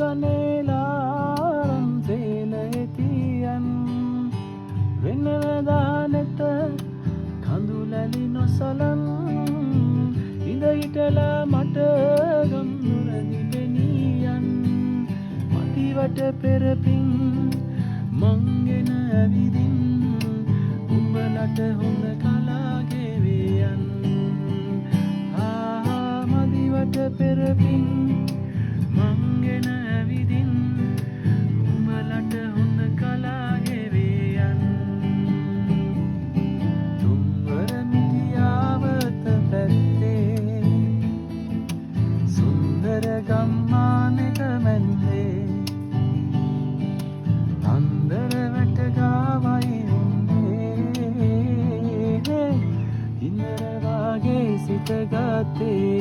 වනේලාරම් සේලෙතියන් වෙනදා නැත කඳුලැලි නොසලන් ඉඳ හිටලා මට ගම්නුරදි බෙනියන් මදිවට පෙරපින් මංගෙන ඇවිදින් උඹලට හොඳ කලාගෙවියන් මදිවට පෙරපින් මංගෙන ඇවිදින් උඹලට හොඳ කලාගෙවියන් තුම්වර මිටියාවත පැත්තේ සුන්දර ගම්මානෙක මැද්දේ අන්දර වැට ගාවයි ඉන්නර වාගේ සිත ගත්තේ